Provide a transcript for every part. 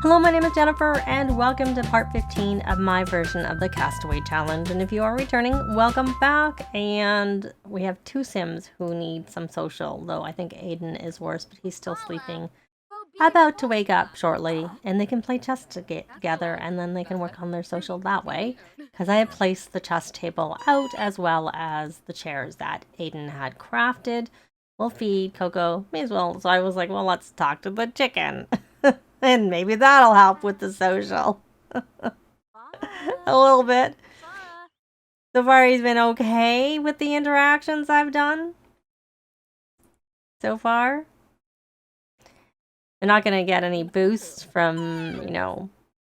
Hello, my name is Jennifer, and welcome to part 15 of my version of the Castaway challenge. And if you are returning, welcome back. And we have two Sims who need some social, though I think Aidan is worse, but he's still sleeping. About to wake up shortly, and they can play chess together, and then they can work on their social that way. Because I have placed the chess table out, as well as the chairs that Aidan had crafted. We'll feed Coco, may as well. So I was like, well, let's talk to the chicken. And maybe that'll help with the social. A little bit. So far, he's been okay with the interactions I've done. So far. They're not going to get any boosts from,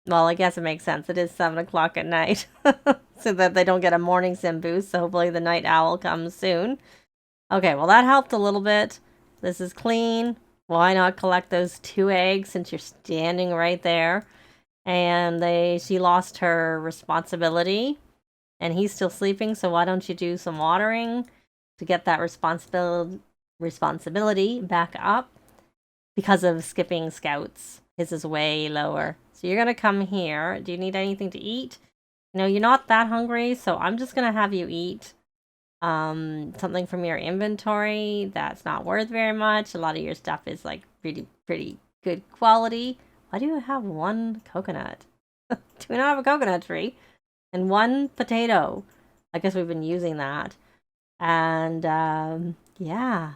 well, I guess it makes sense. It is 7 o'clock at night. So that they don't get a morning sim boost. So hopefully the night owl comes soon. Okay, well, that helped a little bit. This is clean. Why not collect those 2 eggs since you're standing right there? And she lost her responsibility. And he's still sleeping, so why don't you do some watering to get that responsibility back up? Because of skipping scouts. His is way lower. So you're going to come here. Do you need anything to eat? No, you're not that hungry, so I'm just going to have you eat something from your inventory that's not worth very much. A lot of your stuff is like pretty good quality. Why do you have 1 coconut? Do we not have a coconut tree? And 1 potato. I guess we've been using that. And yeah,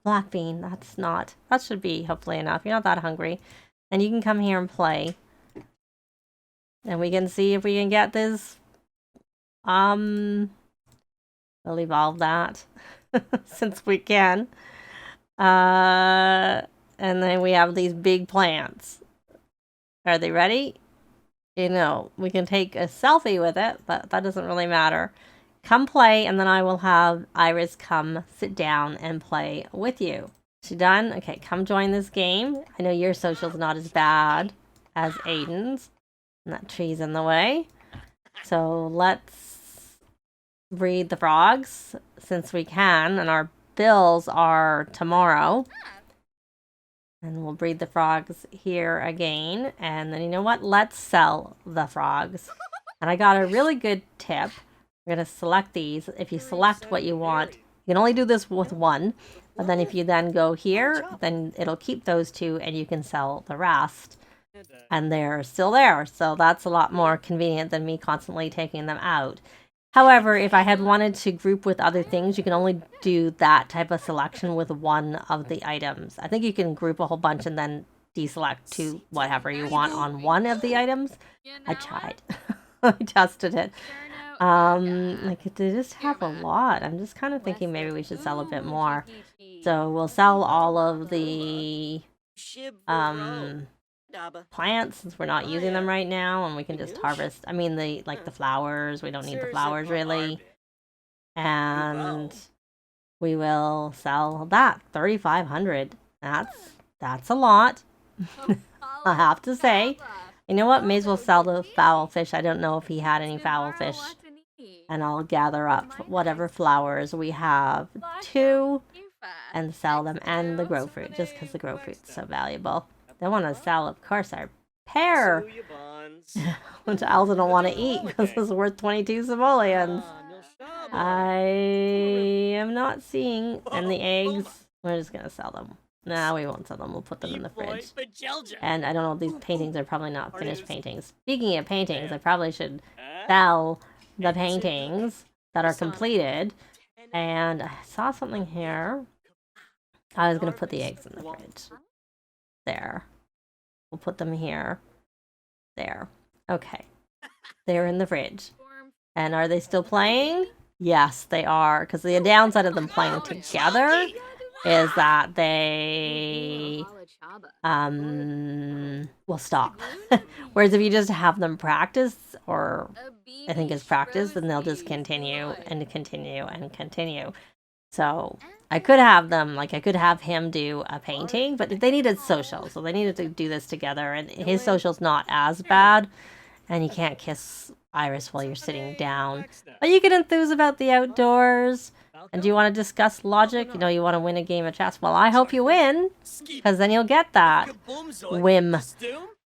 black bean. That should be hopefully enough. You're not that hungry. And you can come here and play. And we can see if we can get this we'll evolve that since we can. And then we have these big plants. Are they ready? We can take a selfie with it, but that doesn't really matter. Come play, and then I will have Iris come sit down and play with you. She done? Okay, come join this game. I know your social's not as bad as Aidan's. And that tree's in the way. So let's breed the frogs since we can, and our bills are tomorrow. And we'll breed the frogs here again. And then you know what? Let's sell the frogs. And I got a really good tip. We're going to select these. If you select what you want, you can only do this with 1. But then if you then go here, then it'll keep those 2 and you can sell the rest. And they're still there. So that's a lot more convenient than me constantly taking them out. However, if I had wanted to group with other things, you can only do that type of selection with 1 of the items. I think you can group a whole bunch and then deselect to whatever you want on 1 of the items. I tried. I tested it. They just have a lot. I'm just kind of thinking maybe we should sell a bit more. So we'll sell all of the plants since we're not using them right now, and we can just harvest. I mean, the flowers. We don't need the flowers really, and we will sell that 3,500. That's a lot. I have to say. You know what? May as well sell the foul fish. I don't know if he had any foul fish, and I'll gather up whatever flowers we have too, and sell them, and the grow fruit, just because the grow fruit's so valuable. They want to sell, of course, our pear, which I also don't want to eat because it's worth 22 simoleons. I am not seeing, and the eggs, we're just going to sell them. No, we won't sell them. We'll put them in the fridge. And I don't know, these paintings are probably not finished paintings. Speaking of paintings, I probably should sell the paintings that are completed. And I saw something here. I was going to put the eggs in the fridge. There. We'll put them here. There. Okay. They're in the fridge. And are they still playing? Yes, they are. Because the downside of them playing together is that they will stop. Whereas if you just have them practice, or I think it's practice, then they'll just continue and continue and continue. So I could have them, I could have him do a painting, but they needed social, so they needed to do this together, and his social's not as bad, and you can't kiss Iris while you're sitting down. But you can enthuse about the outdoors, And do you want to discuss logic? You know, you want to win a game of chess. Well, I hope you win, because then you'll get that whim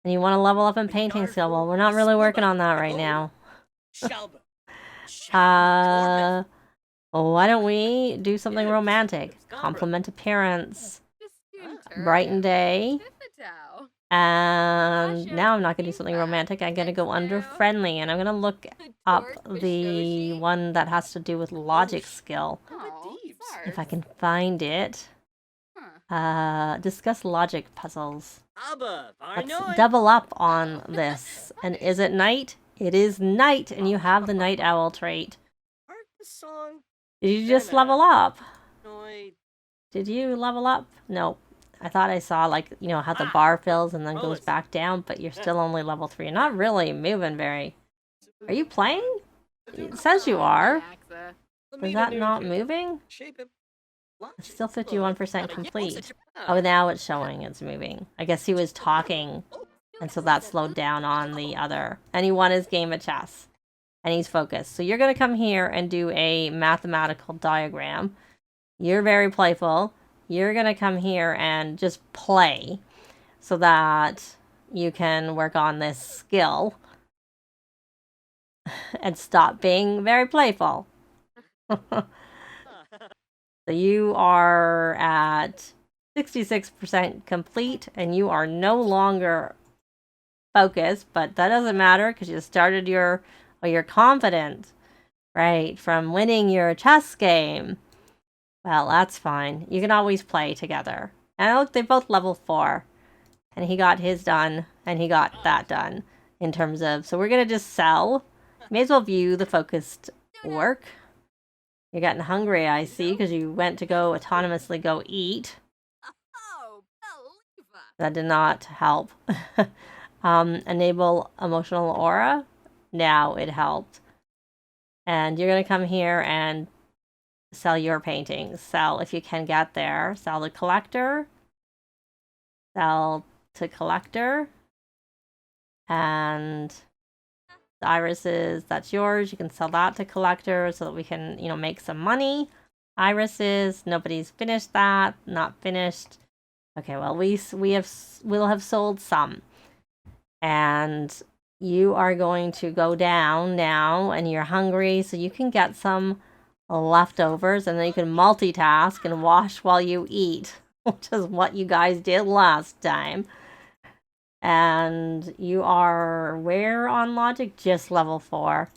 And you want to level up in painting skill. Well, we're not really working on that right now. Why don't we do something romantic? Compliment appearance. Brighten day. And now I'm not going to do something romantic. I'm going to go under friendly, and I'm going to look up the one that has to do with logic skill. If I can find it. Discuss logic puzzles. Let's double up on this. And is it night? It is night, and you have the night owl trait. Did you just level up? Did you level up? No. I thought I saw, like, you know, how the bar fills and then goes back down, but you're still only level 3. You're not really moving very... Are you playing? It says you are. Is that not moving? It's still 51% complete. Oh, now it's showing it's moving. I guess he was talking, and so that slowed down on the other. And he won his game of chess. And he's focused. So you're going to come here and do a mathematical diagram. You're very playful. You're going to come here and just play so that you can work on this skill and stop being very playful. So you are at 66% complete, and you are no longer focused, but that doesn't matter because you started your confident, right, from winning your chess game. Well, that's fine. You can always play together. And look, they both level 4. And he got his done, and he got that done in terms of... So we're going to just sell. May as well view the focused work. You're getting hungry, I see, because you went to go autonomously go eat. That did not help. Enable emotional aura. Now it helped. And you're going to come here and sell your paintings. Sell if you can get there. Sell to collector. Sell to collector. And the irises, that's yours. You can sell that to collector so that we can, you know, make some money. Irises, nobody's finished that. Not finished. Okay, well, we'll have sold some. And you are going to go down now, and you're hungry, so you can get some leftovers, and then you can multitask and wash while you eat, which is what you guys did last time. And you are where on logic? Just level 4.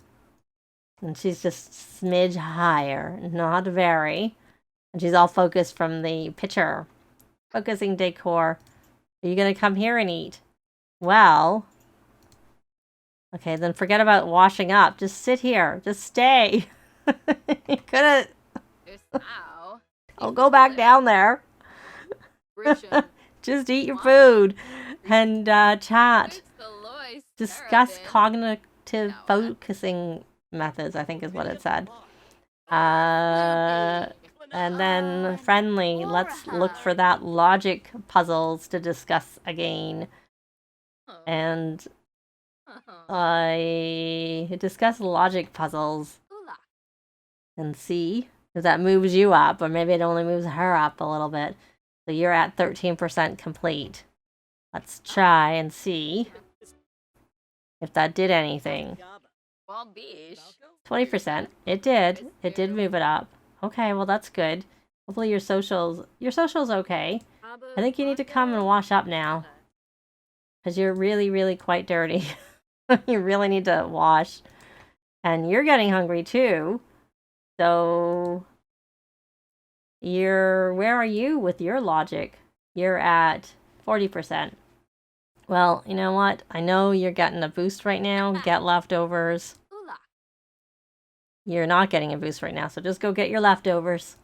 And she's just smidge higher, not very. And she's all focused from the picture. Focusing decor. Are you going to come here and eat? Well... Okay, then forget about washing up. Just sit here. Just stay. You couldn't... Oh, go back down there. Just eat your food and chat. Discuss cognitive focusing methods, I think is what it said. And then friendly. Let's look for that logic puzzles to discuss again. And I discuss logic puzzles and see if that moves you up, or maybe it only moves her up a little bit. So you're at 13% complete. Let's try and see if that did anything. 20%. It did. It did move it up. Okay, well that's good. Hopefully your social's okay. I think you need to come and wash up now. Because you're really, really quite dirty. You really need to wash. And you're getting hungry too. So where are you with your logic? You're at 40%. Well, you know what? I know you're getting a boost right now. Get leftovers. You're not getting a boost right now, so just go get your leftovers.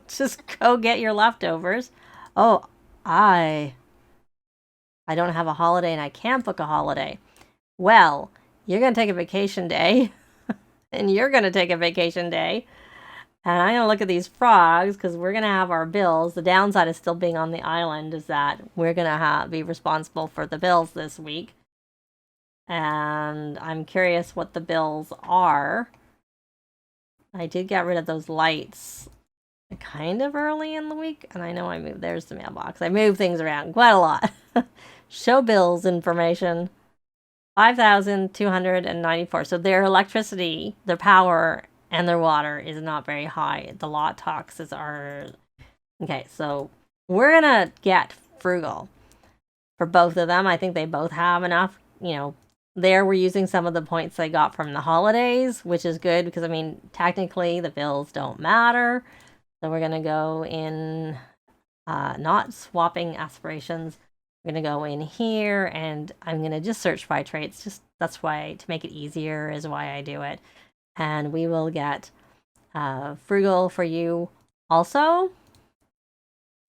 Just go get your leftovers. Oh, I don't have a holiday and I can't book a holiday. Well, you're going to take a vacation day. And you're going to take a vacation day. And I'm going to look at these frogs because we're going to have our bills. The downside of still being on the island is that we're going to be responsible for the bills this week. And I'm curious what the bills are. I did get rid of those lights. kind of early in the week. And I know I moved, there's the mailbox. I moved things around quite a lot. Show bills information. 5,294. So their electricity, their power, and their water is not very high. The lot taxes are... Okay, so we're going to get frugal for both of them. I think they both have enough. You know, there we're using some of the points they got from the holidays, which is good because, I mean, technically the bills don't matter. So we're going to go in, not swapping aspirations. I'm going to go in here and I'm going to just search by traits. Just that's why, to make it easier is why I do it. And we will get frugal for you also.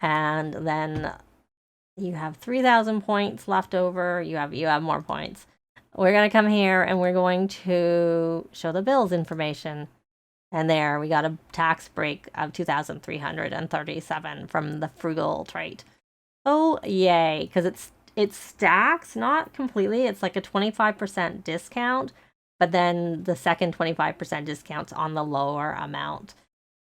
And then you have 3,000 points left over. You have more points. We're going to come here and we're going to show the bills information. And there we got a tax break of 2,337 from the frugal trait. Oh, yay, because it stacks, not completely. It's like a 25% discount, but then the second 25% discount's on the lower amount.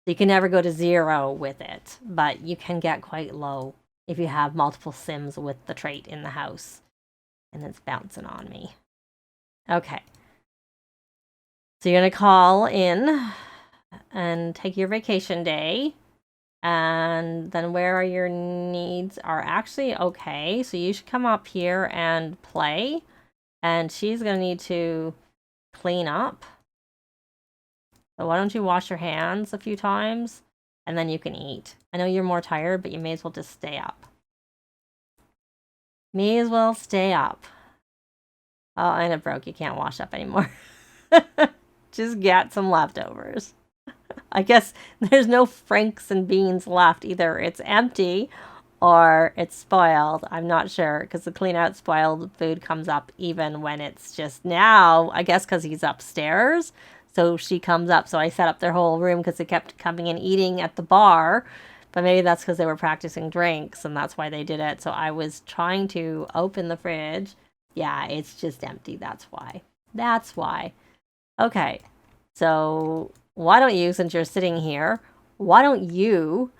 So you can never go to 0 with it, but you can get quite low if you have multiple Sims with the trait in the house. And it's bouncing on me. Okay. So you're going to call in and take your vacation day. And then where are your needs are actually okay. So you should come up here and play. And she's going to need to clean up. So why don't you wash your hands a few times and then you can eat. I know you're more tired, but you may as well just stay up. May as well stay up. Oh, and it broke. You can't wash up anymore. Just get some leftovers. I guess there's no franks and beans left. Either it's empty or it's spoiled. I'm not sure because the clean out spoiled food comes up even when it's just now. I guess because he's upstairs. So she comes up. So I set up their whole room because they kept coming and eating at the bar. But maybe that's because they were practicing drinks and that's why they did it. So I was trying to open the fridge. Yeah, it's just empty. That's why. That's why. Okay. So why don't you, since you're sitting here, why don't you,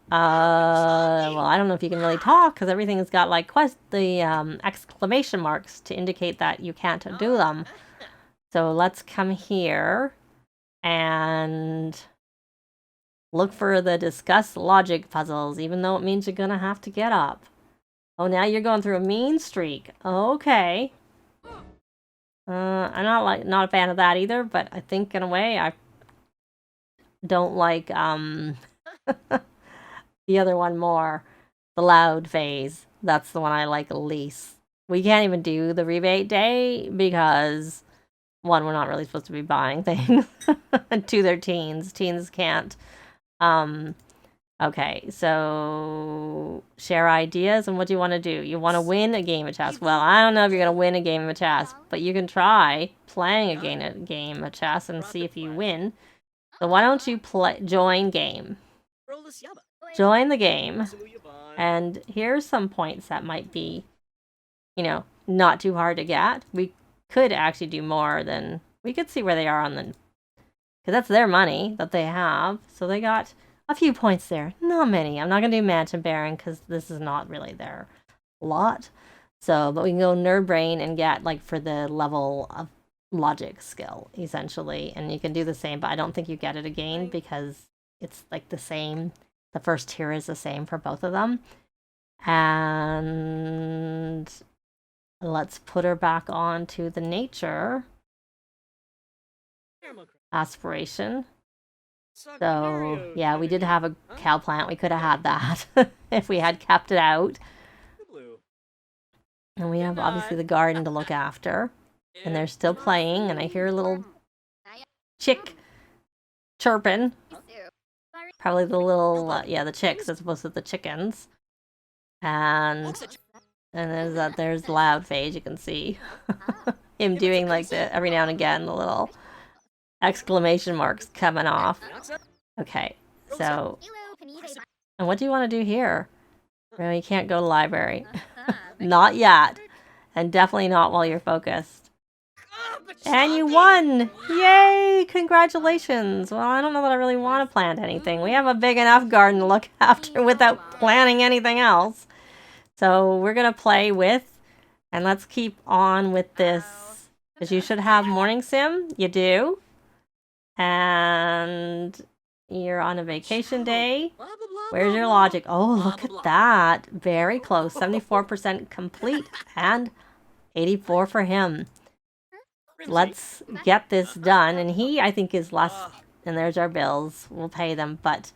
well, I don't know if you can really talk because everything's got like the exclamation marks to indicate that you can't do them. So let's come here and look for the discuss logic puzzles, even though it means you're going to have to get up. Oh, now you're going through a mean streak. Okay. I'm not a fan of that either, but I think in a way I don't like the other one more. The loud phase. That's the one I like least. We can't even do the rebate day because, one, we're not really supposed to be buying things. And two, they're teens. Teens can't. Okay, so share ideas, and what do you want to do? You want to win a game of chess. Well, I don't know if you're going to win a game of chess, but you can try playing a game of chess and see if you win. So why don't you join game? Join the game. And here's some points that might be, you know, not too hard to get. We could actually do more than... We could see where they are on the... Because that's their money that they have. So they got a few points there. Not many. I'm not going to do Mansion Baron because this is not really their lot. So, but we can go Nerd Brain and get, like, for the level of logic skill, essentially. And you can do the same, but I don't think you get it again because it's, like, the same. The first tier is the same for both of them. And let's put her back on to the nature aspiration. So, yeah, we did have a cow plant. We could have had that if we had kept it out. And we have, obviously, the garden to look after. And they're still playing, and I hear a little chick chirping. Probably the little, the chicks as opposed to the chickens. And there's loud phase, you can see. Him doing, like, every now and again, the little exclamation marks coming off. Okay, so... And what do you want to do here? Well, you can't go to the library. Not yet. And definitely not while you're focused. And you won! Yay! Congratulations! Well, I don't know that I really want to plant anything. We have a big enough garden to look after without planting anything else. So we're going to play with, and let's keep on with this. Because you should have morning sim. You do. And you're on a vacation day. Where's your logic? Oh, look at that. Very close. 74% complete and 84 for him. Let's get this done. And he, I think, is less. And there's our bills. We'll pay them. But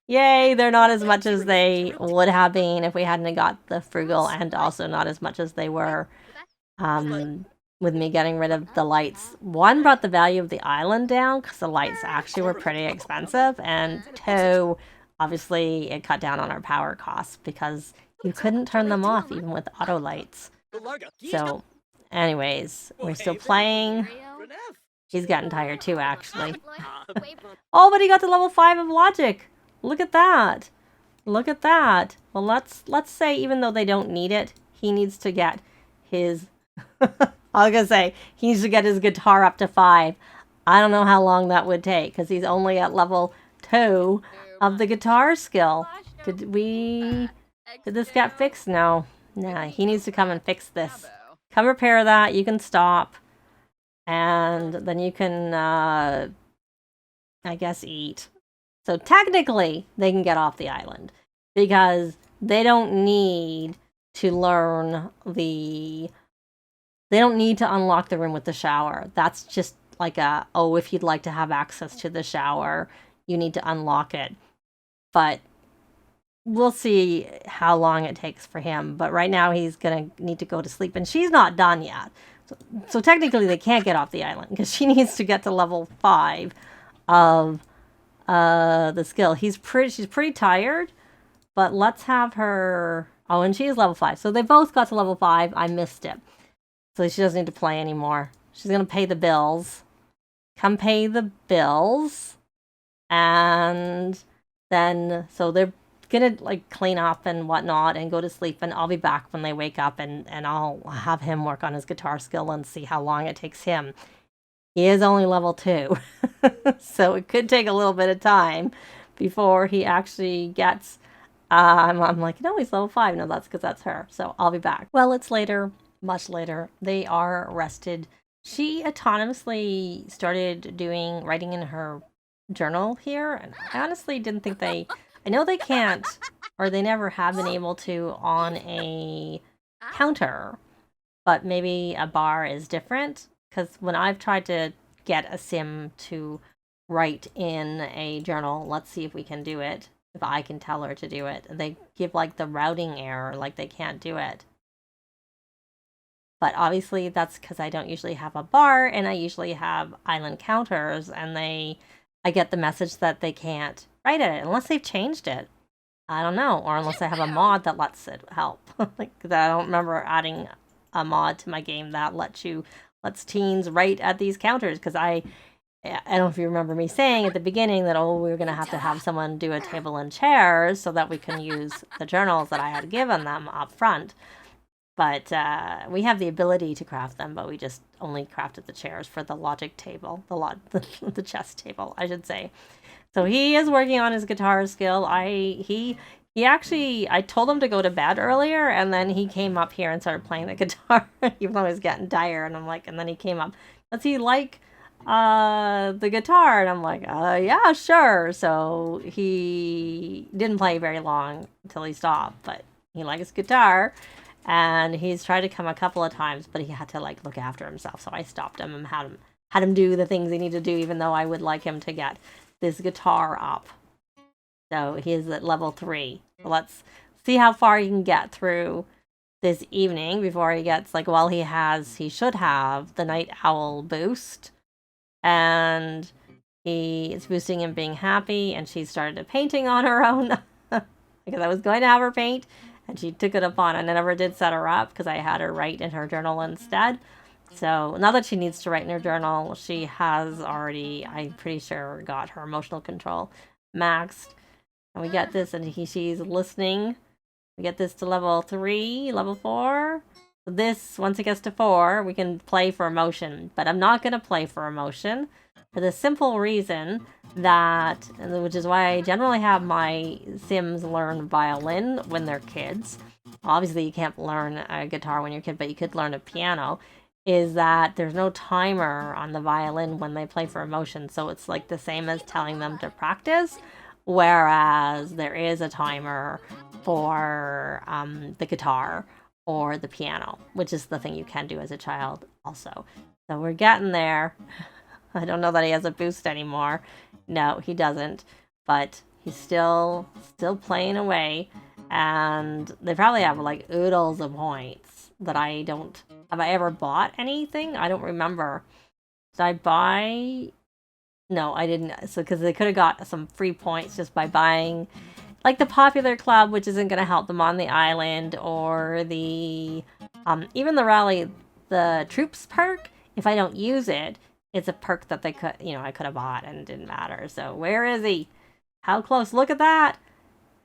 yay, they're not as much as they would have been if we hadn't got the frugal, and also not as much as they were with me getting rid of the lights. One brought the value of the island down because the lights actually were pretty expensive. And two, obviously, it cut down on our power costs because you couldn't turn them off even with auto lights. So anyways, we're still playing. He's gotten tired too, actually. Oh, but he got to level 5 of logic. Look at that. Look at that. Well, let's say even though they don't need it, he needs to get his I was gonna say he needs to get his guitar up to 5. I don't know how long that would take because he's only at level 2 of the guitar skill. Did this get fixed? No. Nah, he needs to come and fix this. Come repair that. You can stop. And then you can, I guess, eat. So technically, they can get off the island. Because they don't need to learn the... They don't need to unlock the room with the shower. That's just like a, oh, if you'd like to have access to the shower, you need to unlock it. But we'll see how long it takes for him. But right now he's going to need to go to sleep. And she's not done yet. So technically they can't get off the island because she needs to get to level 5 of the skill. She's pretty tired. But let's have her... Oh, and she's level 5. So they both got to level 5. I missed it. So she doesn't need to play anymore. She's going to pay the bills. Come pay the bills. And then, so they're going to like clean up and whatnot and go to sleep. And I'll be back when they wake up and I'll have him work on his guitar skill and see how long it takes him. He is only level 2. So it could take a little bit of time before he actually gets... I'm like, no, he's level 5. No, that's because that's her. So I'll be back. Well, it's later. Much later. They are rested. She autonomously started writing in her journal here, and I honestly didn't think I know they can't, or they never have been able to on a counter, but maybe a bar is different, because when I've tried to get a sim to write in a journal, let's see if we can do it, if I can tell her to do it, they give like the routing error, like they can't do it. But obviously that's because I don't usually have a bar and I usually have island counters, and I get the message that they can't write it unless they've changed it. I don't know, or unless I have a mod that lets it help. Like I don't remember adding a mod to my game that lets teens write at these counters, because I don't know if you remember me saying at the beginning that, oh, we were going to have someone do a table and chairs so that we can use the journals that I had given them up front. But we have the ability to craft them, but we just only crafted the chairs for the logic table, the chess table, I should say. So he is working on his guitar skill. He actually, I told him to go to bed earlier, and then he came up here and started playing the guitar, even though he was getting tired. And I'm like, and then he came up, does he like the guitar? And I'm like, yeah, sure. So he didn't play very long until he stopped, but he likes guitar. And he's tried to come a couple of times, but he had to like look after himself. So I stopped him and had him do the things he needed to do, even though I would like him to get this guitar up. So he is at level 3. So let's see how far he can get through this evening before he gets like, well, he should have the night owl boost. And he is boosting him being happy, and she started painting on her own because I was going to have her paint. And she took it upon, and I never did set her up because I had her write in her journal instead. So now that she needs to write in her journal, she has already, I'm pretty sure, got her emotional control maxed. And we get this, and she's listening. We get this to level 3, level 4. This, once it gets to 4, we can play for emotion, but I'm not going to play for emotion for the simple reason that, which is why I generally have my Sims learn violin when they're kids. Obviously, you can't learn a guitar when you're a kid, but you could learn a piano, is that there's no timer on the violin when they play for emotion. So it's like the same as telling them to practice, whereas there is a timer for the guitar or the piano, which is the thing you can do as a child also. So we're getting there. I don't know that he has a boost anymore. No, he doesn't. But he's still playing away. And they probably have like oodles of points that I don't... Have I ever bought anything? I don't remember. Did I buy... No, I didn't. So because they could have got some free points just by buying... like the Popular Club, which isn't going to help them on the island, or the even the Rally the Troops perk. If I don't use it, it's a perk that they could, I could have bought and it didn't matter. So where is he? How close? Look at that.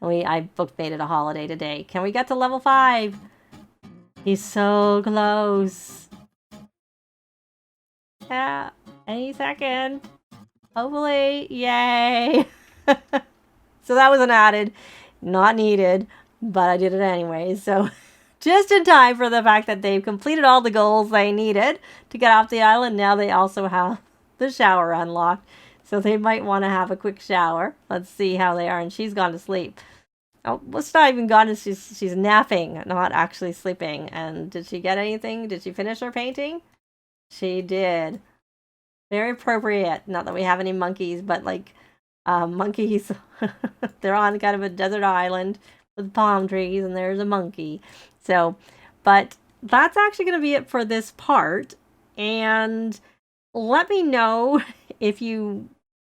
I booked baited a holiday today. Can we get to level 5? He's so close. Yeah, any second. Hopefully, yay. So that was an added, not needed, but I did it anyway. So just in time for the fact that they've completed all the goals they needed to get off the island. Now they also have the shower unlocked. So they might want to have a quick shower. Let's see how they are. And she's gone to sleep. Oh, well, she's not even gone. She's napping, not actually sleeping. And did she get anything? Did she finish her painting? She did. Very appropriate. Not that we have any monkeys, but like... monkeys. They're on kind of a desert island with palm trees, and there's a monkey. So, but that's actually going to be it for this part. And let me know if you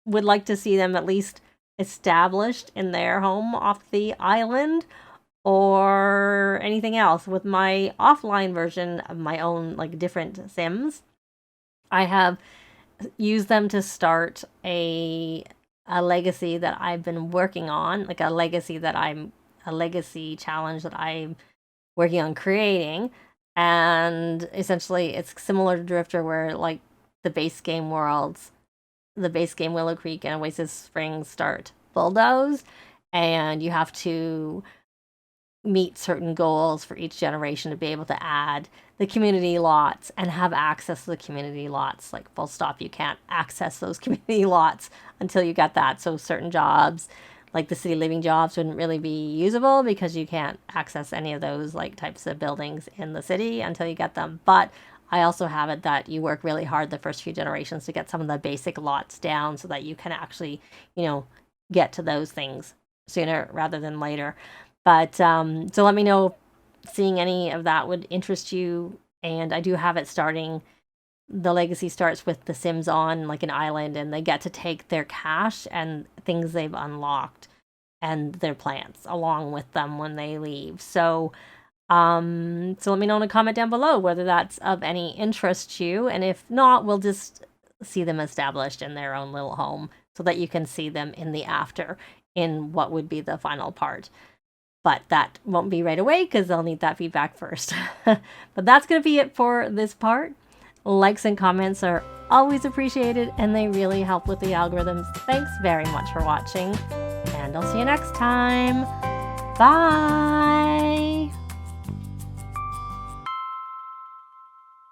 would like to see them at least established in their home off the island, or anything else with my offline version of my own like different Sims. I have used them to start a legacy that I've been working on, like a legacy challenge that I'm working on creating. And essentially it's similar to Drifter, where like the base game worlds, the base game Willow Creek and Oasis Springs start bulldoze, and you have to meet certain goals for each generation to be able to add the community lots and have access to the community lots. Like full stop, you can't access those community lots until you get that. So certain jobs, like the city living jobs, wouldn't really be usable because you can't access any of those like types of buildings in the city until you get them. But I also have it that you work really hard the first few generations to get some of the basic lots down so that you can actually, get to those things sooner rather than later. But so let me know if seeing any of that would interest you. And I do have it starting. The legacy starts with the Sims on like an island, and they get to take their cash and things they've unlocked and their plants along with them when they leave. So let me know in a comment down below whether that's of any interest to you. And if not, we'll just see them established in their own little home so that you can see them in the after in what would be the final part. But that won't be right away because they'll need that feedback first. But that's going to be it for this part. Likes and comments are always appreciated, and they really help with the algorithms. Thanks very much for watching, and I'll see you next time. Bye!